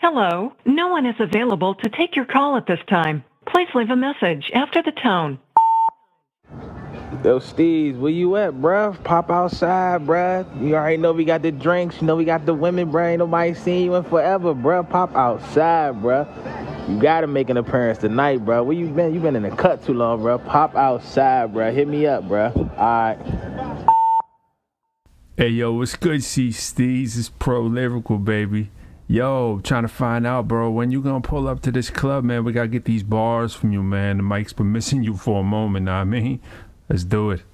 Hello, no one is available to take your call at this time. Please leave a message after the tone. Yo, Steez, where you at, bruh? Pop outside, bruh. You already know we got the drinks. You know we got the women, bruh. Ain't nobody seen you in forever, bruh. Pop outside, bruh. You gotta make an appearance tonight, bruh. Where you been? You been in the cut too long, bruh. Pop outside, bruh. Hit me up, bruh. All right. Hey, yo, what's good, C-Steeze? It's Pro Lyrical, baby. Yo, trying to find out, bro, when you gonna pull up to this club, man? We gotta get these bars from you, man. The mic's been missing you for a moment, know what I mean? Let's do it.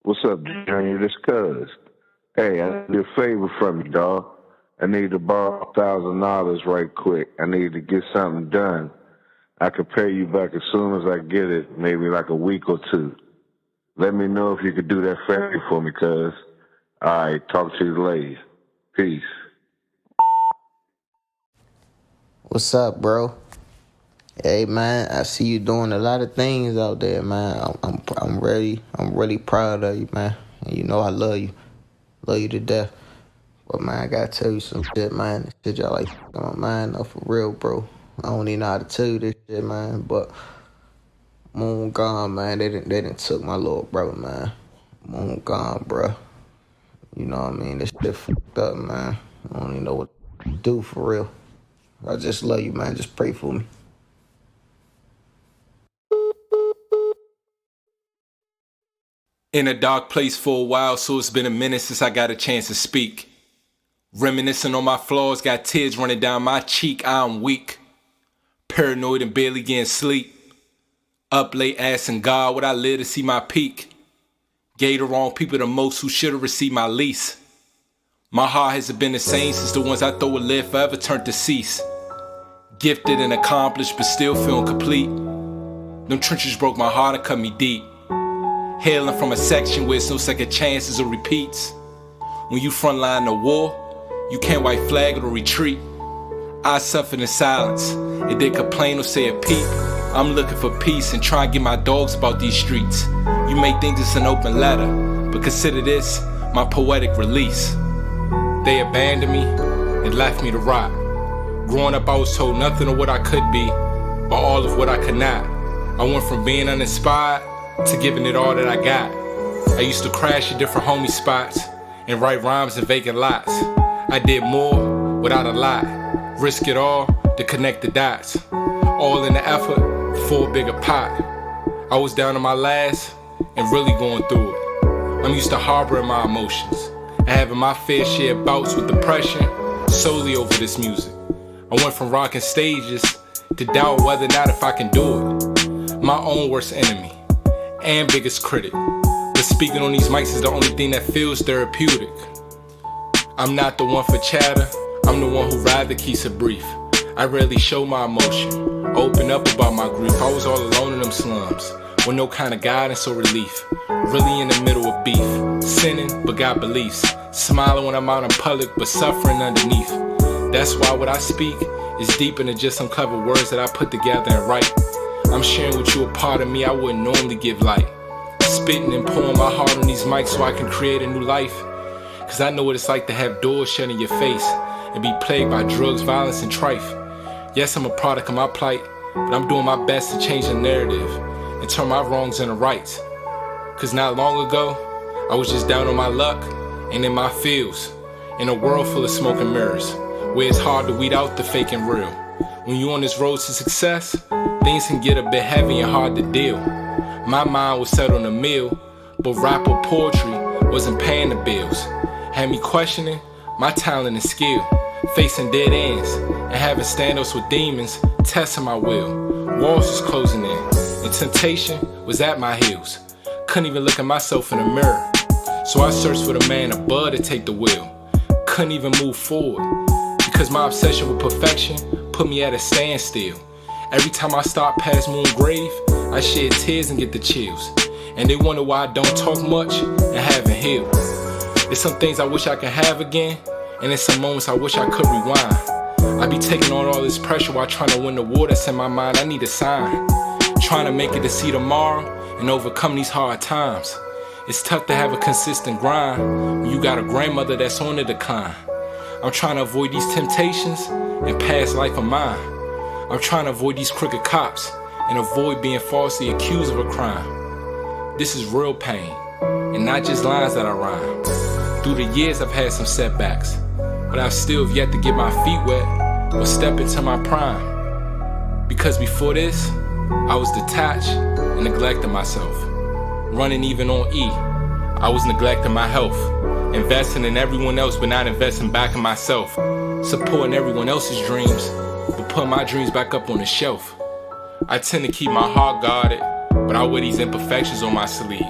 What's up, Junior? This Cuz. Hey, I need a favor from you, dawg. I need to borrow $1,000 right quick. I need to get something done. I could pay you back as soon as I get it, maybe like a week or two. Let me know if you could do that favor for me, cuz. All right, talk to you later. Peace. What's up, bro? Hey, man, I see you doing a lot of things out there, man. I'm really proud of you, man. And you know I love you to death. But man, I gotta tell you some shit, man. This shit y'all like on my mind, though, for real, bro. I don't even know how to tell you this shit, man. But Moon gone, man. They didn't took my little brother, man. Moon gone, bro. You know what I mean? This shit fucked up, man. I don't even know what to do for real. I just love you, man. Just pray for me. In a dark place for a while, so it's been a minute since I got a chance to speak. Reminiscing on my flaws, got tears running down my cheek, I'm weak. Paranoid and barely getting sleep. Up late asking God, would I live to see my peak? Gave the wrong people the most who should've received my least. My heart hasn't been the same since the ones I thought would live forever turned to cease. Gifted and accomplished, but still feeling complete. Them trenches broke my heart and cut me deep. Hailing from a section where it's no second chances or repeats. When you frontline the war, you can't white flag or retreat. I suffered in silence, and they complain or say a peep. I'm looking for peace and try and get my dogs about these streets. You may think this an open letter, but consider this my poetic release. They abandoned me and left me to rot. Growing up, I was told nothing of what I could be, but all of what I could not. I went from being uninspired to giving it all that I got. I used to crash at different homie spots and write rhymes in vacant lots. I did more without a lot, risk it all to connect the dots. All in the effort for a bigger pot. I was down to my last and really going through it. I'm used to harboring my emotions and having my fair share of bouts with depression solely over this music. I went from rocking stages to doubt whether or not if I can do it. My own worst enemy and biggest critic. But speaking on these mics is the only thing that feels therapeutic. I'm not the one for chatter, I'm the one who rather keeps it brief. I rarely show my emotion, open up about my grief. I was all alone in them slums, with no kind of guidance or relief. Really in the middle of beef, sinning but got beliefs. Smiling when I'm out in public but suffering underneath. That's why what I speak is deeper than just some clever words that I put together and write. I'm sharing with you a part of me I wouldn't normally give light. Spitting and pouring my heart on these mics so I can create a new life. Cause I know what it's like to have doors shut in your face and be plagued by drugs, violence, and trife. Yes, I'm a product of my plight, but I'm doing my best to change the narrative and turn my wrongs into rights. Cause not long ago, I was just down on my luck and in my fields, in a world full of smoke and mirrors, where it's hard to weed out the fake and real. When you on this road to success, things can get a bit heavy and hard to deal. My mind was set on a meal, but rap or poetry wasn't paying the bills. Had me questioning my talent and skill, facing dead ends and having stand-ups with demons, testing my will. Walls was closing in, and temptation was at my heels. Couldn't even look at myself in the mirror, so I searched for the man above to take the wheel. Couldn't even move forward, because my obsession with perfection put me at a standstill. Every time I stop past Moon Grave, I shed tears and get the chills. And they wonder why I don't talk much and haven't healed. There's some things I wish I could have again, and there's some moments I wish I could rewind. I be taking on all this pressure while trying to win the war that's in my mind. I need a sign. Trying to make it to see tomorrow and overcome these hard times. It's tough to have a consistent grind when you got a grandmother that's on the decline. I'm trying to avoid these temptations and past life of mine. I'm trying to avoid these crooked cops and avoid being falsely accused of a crime. This is real pain, and not just lines that I rhyme. Through the years I've had some setbacks, but I've still yet to get my feet wet or step into my prime. Because before this, I was detached and neglecting myself. Running even on E, I was neglecting my health. Investing in everyone else but not investing back in myself. Supporting everyone else's dreams, but putting my dreams back up on the shelf. I tend to keep my heart guarded, but I wear these imperfections on my sleeve.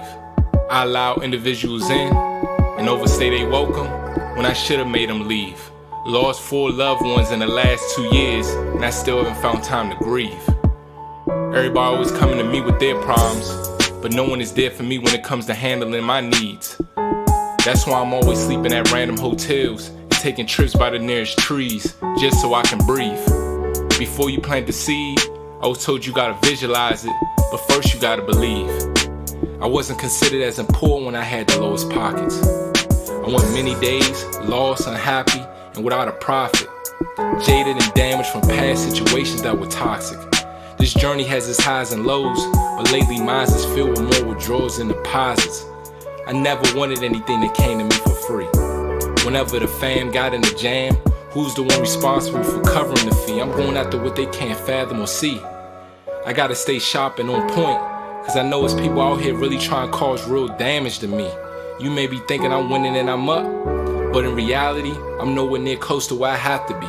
I allow individuals in and overstay they welcome when I should have made them leave. Lost 4 loved ones in the last 2 years, and I still haven't found time to grieve. Everybody always coming to me with their problems, but no one is there for me when it comes to handling my needs. That's why I'm always sleeping at random hotels and taking trips by the nearest trees, just so I can breathe. Before you plant the seed, I was told you gotta visualize it, but first you gotta believe. I wasn't considered as important when I had the lowest pockets. I went many days, lost, unhappy, and without a profit. Jaded and damaged from past situations that were toxic. This journey has its highs and lows, but lately mine is filled with more withdrawals than deposits. I never wanted anything that came to me for free. Whenever the fam got in the jam, who's the one responsible for covering the fee? I'm going after what they can't fathom or see. I gotta stay sharp and on point, cause I know it's people out here really trying to cause real damage to me. You may be thinking I'm winning and I'm up, but in reality, I'm nowhere near close to where I have to be.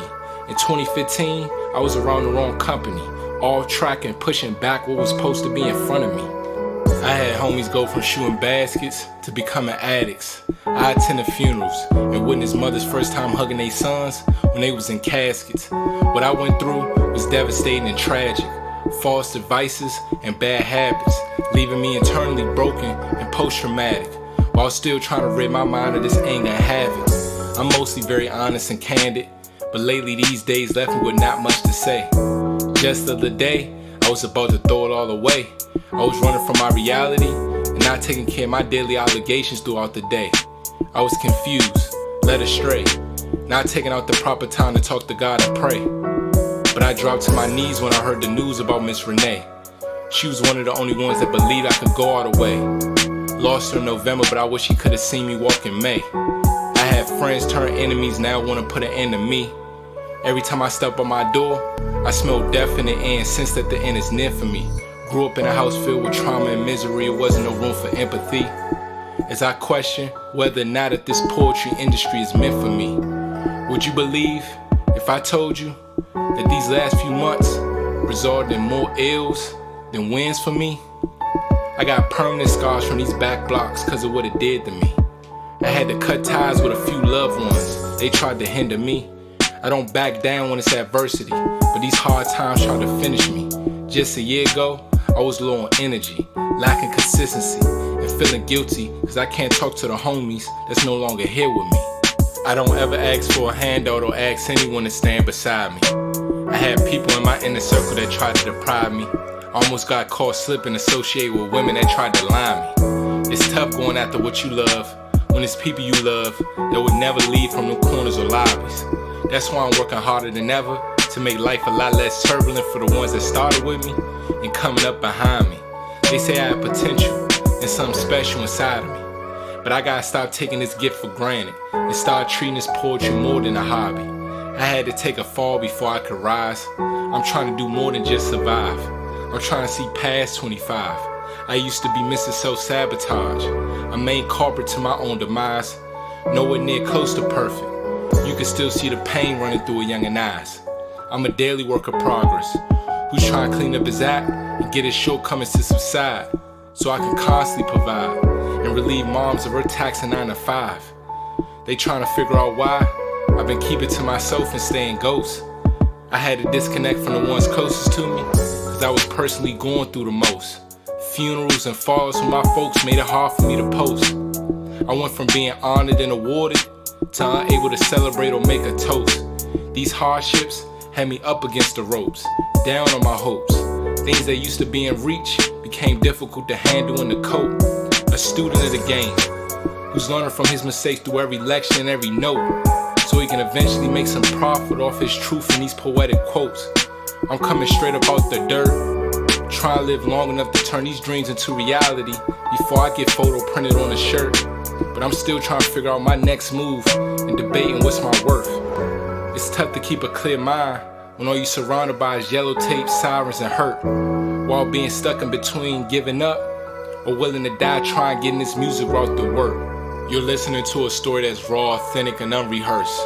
In 2015, I was around the wrong company, all tracking, pushing back what was supposed to be in front of me. I had homies go from shooting baskets to becoming addicts. I attended funerals and witnessed mothers first time hugging their sons when they was in caskets. What I went through was devastating and tragic. False devices and bad habits, leaving me internally broken and post-traumatic, while still trying to rid my mind of this anger and havoc. I'm mostly very honest and candid, but lately these days left me with not much to say. Just the other day, I was about to throw it all away. I was running from my reality and not taking care of my daily obligations throughout the day. I was confused, led astray, not taking out the proper time to talk to God and pray. But I dropped to my knees when I heard the news about Miss Renee. She was one of the only ones that believed I could go all the way. Lost her in November, but I wish she could have seen me walk in May. I had friends turn enemies, now want to put an end to me. Every time I step on my door, I smell death in the air and sense that the end is near for me. Grew up in a house filled with trauma and misery, it wasn't no room for empathy. As I question whether or not that this poetry industry is meant for me. Would you believe if I told you that these last few months resulted in more ills than wins for me? I got permanent scars from these back blocks cause of what it did to me. I had to cut ties with a few loved ones, they tried to hinder me. I don't back down when it's adversity, but these hard times tried to finish me. Just a year ago, I was low on energy, lacking consistency, and feeling guilty cause I can't talk to the homies that's no longer here with me. I don't ever ask for a handout or ask anyone to stand beside me. I had people in my inner circle that tried to deprive me. I almost got caught slipping associated with women that tried to lie me. It's tough going after what you love when it's people you love that would never leave from the corners or lobbies. That's why I'm working harder than ever to make life a lot less turbulent for the ones that started with me and coming up behind me. They say I have potential and something special inside of me, but I gotta stop taking this gift for granted and start treating this poetry more than a hobby. I had to take a fall before I could rise. I'm trying to do more than just survive. I'm trying to see past 25. I used to be Mr. Self-Sabotage, a main culprit to my own demise, nowhere near close to perfect. You can still see the pain running through a youngin' eyes. I'm a daily work of progress, who's trying to clean up his act and get his shortcomings to subside, so I can constantly provide and relieve moms of her taxing 9 to 5. They trying to figure out why I've been keeping to myself and staying ghost. I had to disconnect from the ones closest to me, cause I was personally going through the most. Funerals and falls from my folks made it hard for me to post. I went from being honored and awarded to unable to celebrate or make a toast. These hardships had me up against the ropes, down on my hopes. Things that used to be in reach became difficult to handle and to cope. A student of the game, who's learning from his mistakes through every lecture and every note. so he can eventually make some profit off his truth in these poetic quotes. I'm coming straight up out the dirt, trying to live long enough to turn these dreams into reality before I get photo printed on a shirt. But I'm still trying to figure out my next move and debating what's my worth. It's tough to keep a clear mind when all you surrounded by is yellow tape, sirens, and hurt, while being stuck in between giving up or willing to die trying getting this music route to work. You're listening to a story that's raw, authentic, and unrehearsed.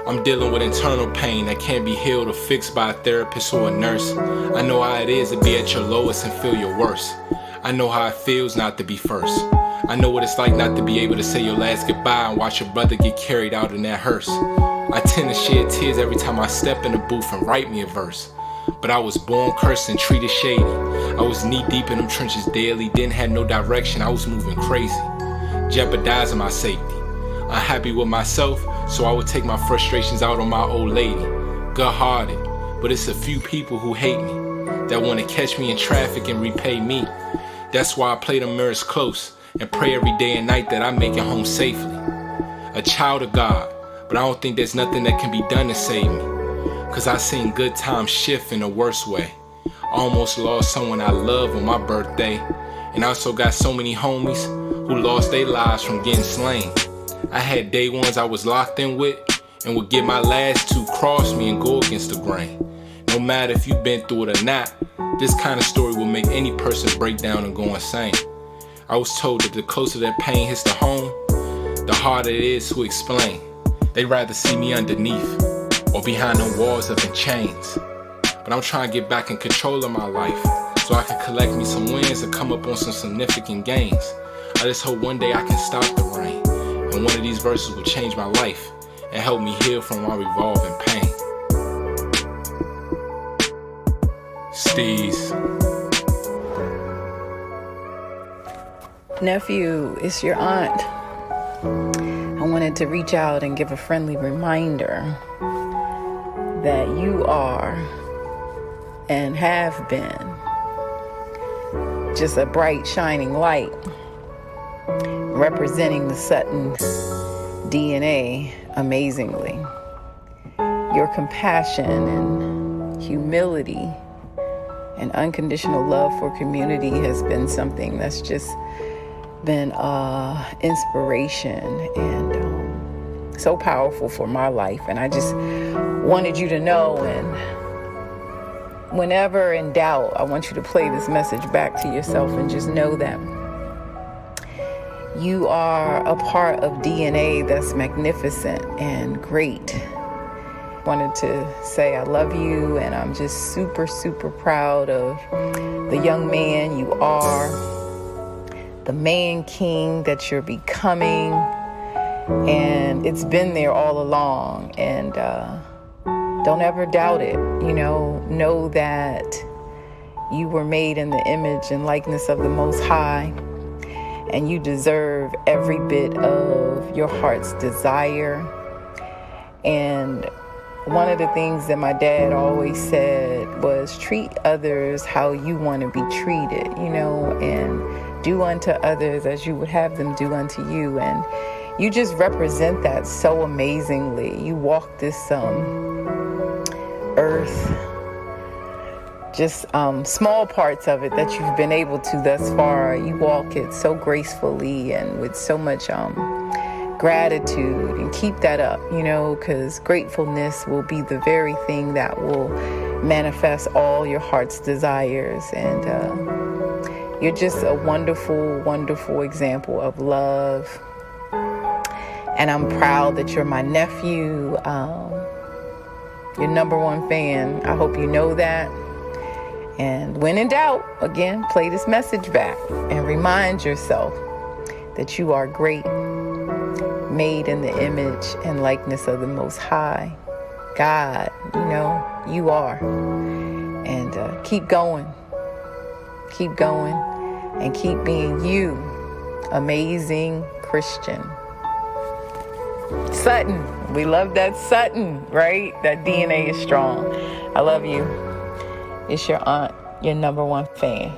I'm dealing with internal pain that can't be healed or fixed by a therapist or a nurse. I know how it is to be at your lowest and feel your worst. I know how it feels not to be first. I know what it's like not to be able to say your last goodbye and watch your brother get carried out in that hearse. I tend to shed tears every time I step in the booth and write me a verse. But I was born cursed and treated shady. I was knee deep in them trenches daily, didn't have no direction, I was moving crazy, jeopardizing my safety. Unhappy with myself, so I would take my frustrations out on my old lady. Good-hearted, but it's a few people who hate me, that want to catch me in traffic and repay me. That's why I play the mirrors close and pray every day and night that I make it home safely. A child of God, but I don't think there's nothing that can be done to save me, cause I seen good times shift in a worse way. I almost lost someone I love on my birthday, and I also got so many homies who lost their lives from getting slain. I had day ones I was locked in with and would get my last two cross me and go against the grain. No matter if you've been through it or not, this kind of story will make any person break down and go insane. I was told that the closer that pain hits the home, the harder it is to explain. They'd rather see me underneath or behind the walls up in chains. But I'm trying to get back in control of my life so I can collect me some wins and come up on some significant gains. I just hope one day I can stop the rain, and one of these verses will change my life and help me heal from my revolving pain. Steeze. Nephew, it's your aunt. I wanted to reach out and give a friendly reminder that you are and have been just a bright, shining light representing the Sutton DNA amazingly. Your compassion and humility and unconditional love for community has been something that's just been inspiration and so powerful for my life. And I just wanted you to know, and whenever in doubt, I want you to play this message back to yourself and just know that you are a part of DNA that's magnificent and great. Wanted to say I love you, and I'm just super, super proud of the young man you are, the man king that you're becoming, and it's been there all along. And don't ever doubt it. Know that you were made in the image and likeness of the Most High, and you deserve every bit of your heart's desire. And one of the things that my dad always said was treat others how you want to be treated, and do unto others as you would have them do unto you. And you just represent that so amazingly. You walk this earth, just small parts of it that you've been able to thus far. You walk it so gracefully and with so much gratitude, and keep that up, because gratefulness will be the very thing that will manifest all your heart's desires. And you're just a wonderful, wonderful example of love. And I'm proud that you're my nephew, your number one fan. I hope you know that. And when in doubt, again, play this message back and remind yourself that you are great, made in the image and likeness of the Most High God. You are. And keep going, and keep being you, amazing Christian. Sutton, we love that Sutton, right? That DNA is strong. I love you. It's your aunt, your number one fan.